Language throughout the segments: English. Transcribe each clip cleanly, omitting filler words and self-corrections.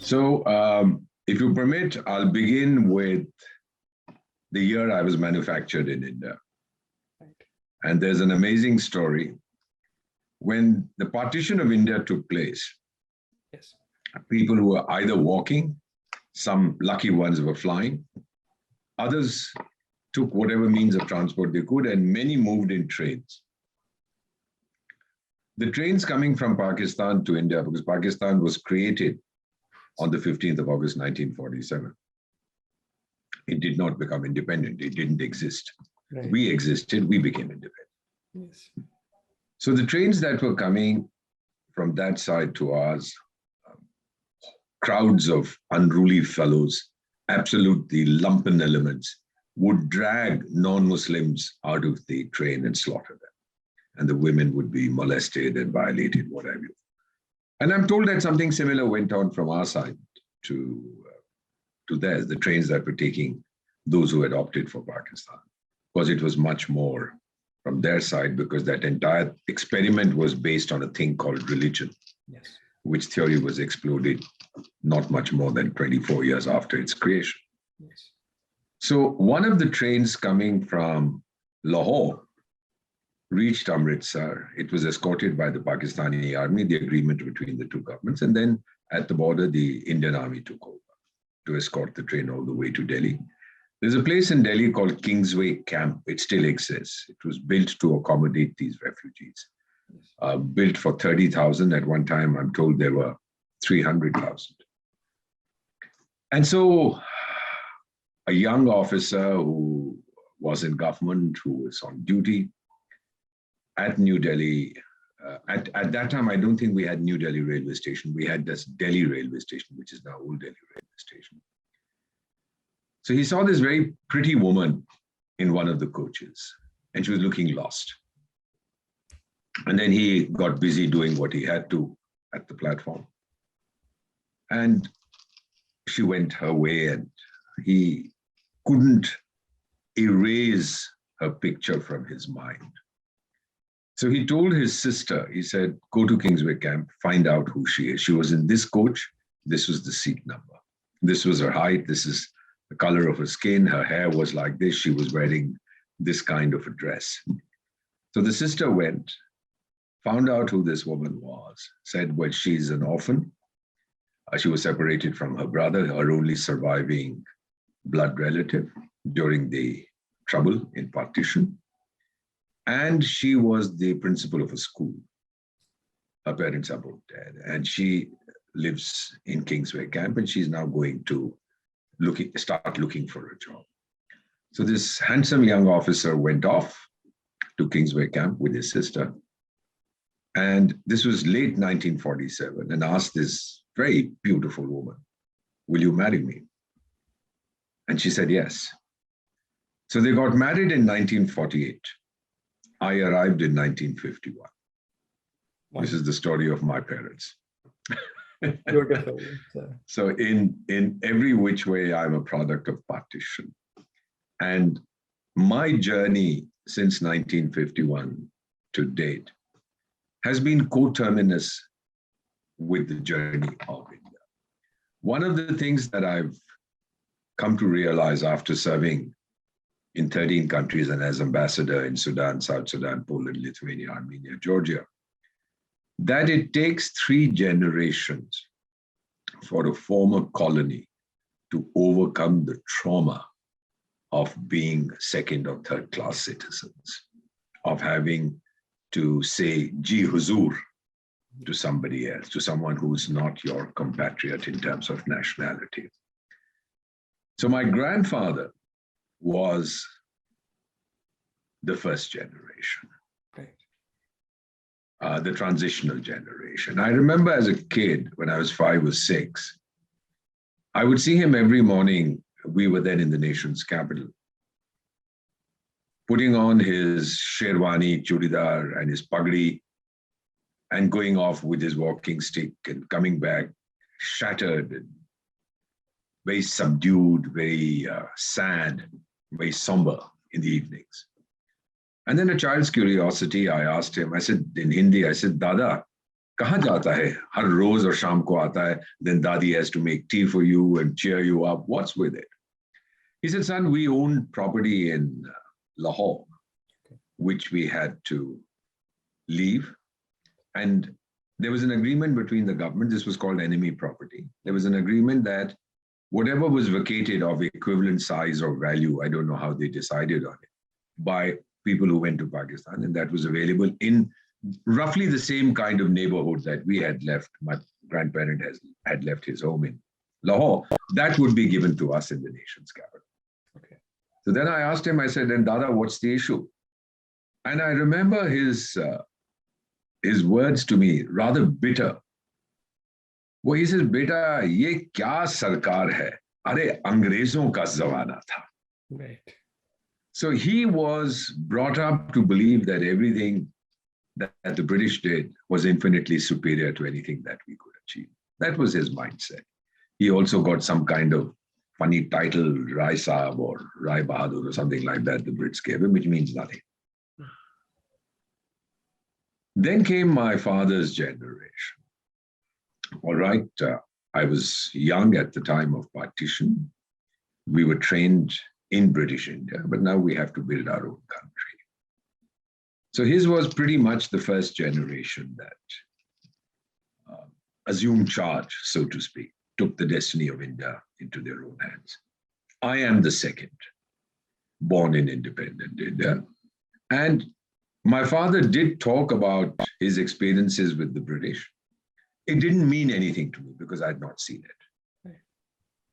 So, if you permit, I'll begin with the year I was manufactured in India. And there's an amazing story. When the partition of India took place, Yes. people who were either walking, some lucky ones were flying, others took whatever means of transport they could, and many moved in trains. The trains coming from Pakistan to India, because Pakistan was created on the 15th of August, 1947. It did not become independent. It didn't exist. Right. We existed, we became independent. Yes. So the trains that were coming from that side to ours, crowds of unruly fellows, absolutely lumpen elements, would drag non-Muslims out of the train and slaughter them. And the women would be molested and violated, what have you. And I'm told that something similar went on from our side to theirs, the trains that were taking those who had opted for Pakistan, because it was much more from their side, because that entire experiment was based on a thing called religion, Yes. which theory was exploded not much more than 24 years after its creation. Yes. So one of the trains coming from Lahore reached Amritsar. It was escorted by the Pakistani army, the agreement between the two governments. And then at the border, the Indian army took over to escort the train all the way to Delhi. There's a place in Delhi called Kingsway Camp. It still exists. It was built to accommodate these refugees. Built for 30,000. At one time, I'm told there were 300,000. And so a young officer who was in government, who was on duty at New Delhi, at that time, I don't think we had New Delhi railway station. We had this Delhi railway station, which is now Old Delhi railway station. So he saw this very pretty woman in one of the coaches, and she was looking lost. And then he got busy doing what he had to at the platform. And she went her way, and he couldn't erase her picture from his mind. So he told his sister, he said, go to Kingsway Camp, find out who she is. She was in this coach. This was the seat number. This was her height. This is the color of her skin. Her hair was like this. She was wearing this kind of a dress. So the sister went, found out who this woman was, said, well, she's an orphan. She was separated from her brother, her only surviving blood relative during the trouble in partition. And she was the principal of a school. Her parents are both dead. And she lives in Kingsway Camp, and she's now going to start looking for a job. So this handsome young officer went off to Kingsway Camp with his sister. And this was late 1947, and asked this very beautiful woman, will you marry me? And she said yes. So they got married in 1948. I arrived in 1951. Wow. This is the story of my parents. Beautiful. So in every which way, I'm a product of partition. And my journey since 1951 to date has been coterminous with the journey of India. One of the things that I've come to realize after serving in 13 countries and as ambassador in Sudan, South Sudan, Poland, Lithuania, Armenia, Georgia, that it takes 3 generations for a former colony to overcome the trauma of being second or third class citizens, of having to say, Ji Huzur, to somebody else, to someone who's not your compatriot in terms of nationality. So my grandfather was the first generation, the transitional generation. I remember as a kid, when I was 5 or 6, I would see him every morning. We were then in the nation's capital, putting on his sherwani, churidar, and his pagdi, and going off with his walking stick and coming back shattered and very subdued, very sad, very somber in the evenings. And then a child's curiosity, I asked him, I said, in Hindi, I said, Dada, कहाँ जाता है? हर रोज और शाम को आता है. Then Dadi has to make tea for you and cheer you up. What's with it? He said, son, we owned property in Lahore, which we had to leave. And there was an agreement between the government. This was called enemy property. There was an agreement that whatever was vacated of equivalent size or value, I don't know how they decided on it, by people who went to Pakistan, and that was available in roughly the same kind of neighborhood that we had left. My grandparent had left his home in Lahore. That would be given to us in the nation's capital. Okay. So then I asked him, I said, then Dada, what's the issue? And I remember his words to me, rather bitter. Well, he says, beta, ye kya sarkar hai? Are अंग्रेजों का ज़माना था. Right. So he was brought up to believe that everything that the British did was infinitely superior to anything that we could achieve. That was his mindset. He also got some kind of funny title, Rai Saab or Rai Bahadur or something like that the Brits gave him, which means nothing. Then came my father's generation. All right, I was young at the time of partition. We were trained in British India, but now we have to build our own country. So his was pretty much the first generation that assumed charge, so to speak, took the destiny of India into their own hands. I am the second, born in independent India. And my father did talk about his experiences with the British. It didn't mean anything to me because I had not seen it.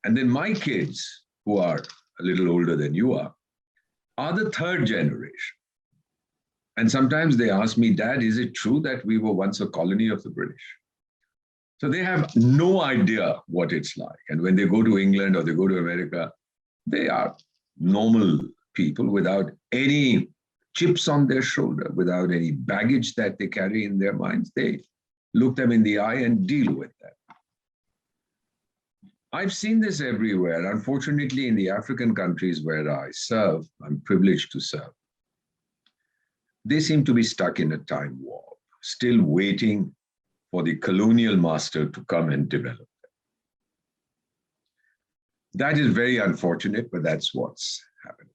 And then my kids, who are a little older than you are the third generation. And sometimes they ask me, Dad, is it true that we were once a colony of the British? So they have no idea what it's like. And when they go to England or they go to America, they are normal people without any chips on their shoulder, without any baggage that they carry in their minds. They look them in the eye and deal with them. I've seen this everywhere. Unfortunately, in the African countries where I serve, I'm privileged to serve, they seem to be stuck in a time warp, still waiting for the colonial master to come and develop them. That is very unfortunate, but that's what's happening.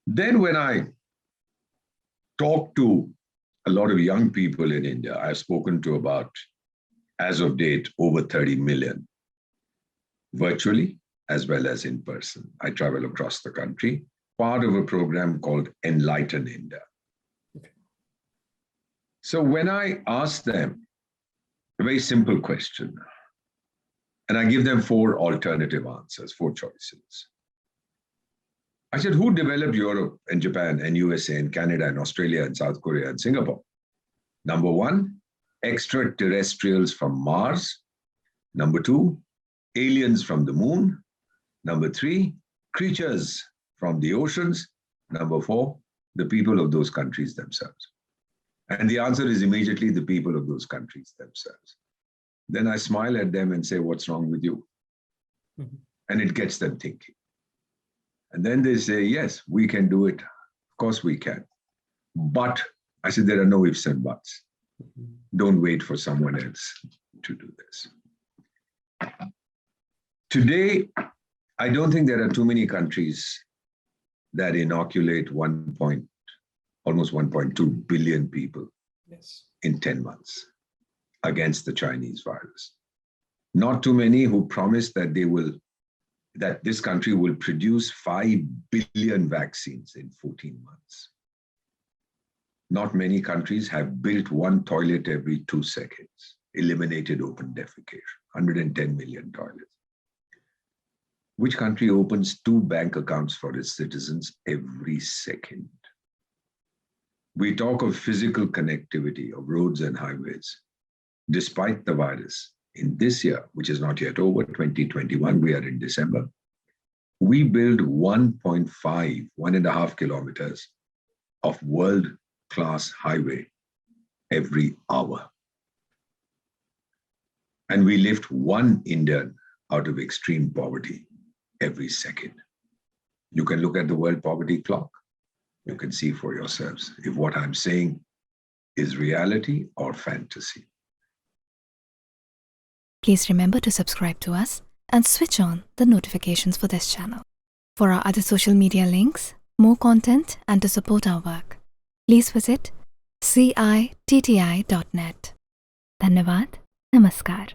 Then when I talk to a lot of young people in India, I've spoken to about, as of date, over 30 million, virtually as well as in person. I travel across the country, part of a program called Enlighten India. Okay. So when I ask them a very simple question, and I give them 4 alternative answers, 4 choices. I said, who developed Europe and Japan and USA and Canada and Australia and South Korea and Singapore? Number 1, extraterrestrials from Mars. Number 2, aliens from the moon. Number 3, creatures from the oceans. Number 4, the people of those countries themselves. And the answer is immediately the people of those countries themselves. Then I smile at them and say, what's wrong with you? Mm-hmm. And it gets them thinking. And then they say, yes, we can do it. Of course we can. But I said, there are no ifs and buts. Mm-hmm. Don't wait for someone else to do this. Today, I don't think there are too many countries that inoculate almost 1.2 billion people in 10 months against the Chinese virus. Not too many who promise that this country will produce 5 billion vaccines in 14 months. Not many countries have built 1 toilet every 2 seconds, eliminated open defecation, 110 million toilets. Which country opens 2 bank accounts for its citizens every second? We talk of physical connectivity of roads and highways. Despite the virus, in this year, which is not yet over, 2021, we are in December, we build 1.5 kilometers of world-class highway every hour. And we lift 1 Indian out of extreme poverty every second. You can look at the world poverty clock. You can see for yourselves if what I'm saying is reality or fantasy? Please remember to subscribe to us and switch on the notifications for this channel. For our other social media links, more content, and to support our work, please visit citti.net. Dhanyavad. Namaskar.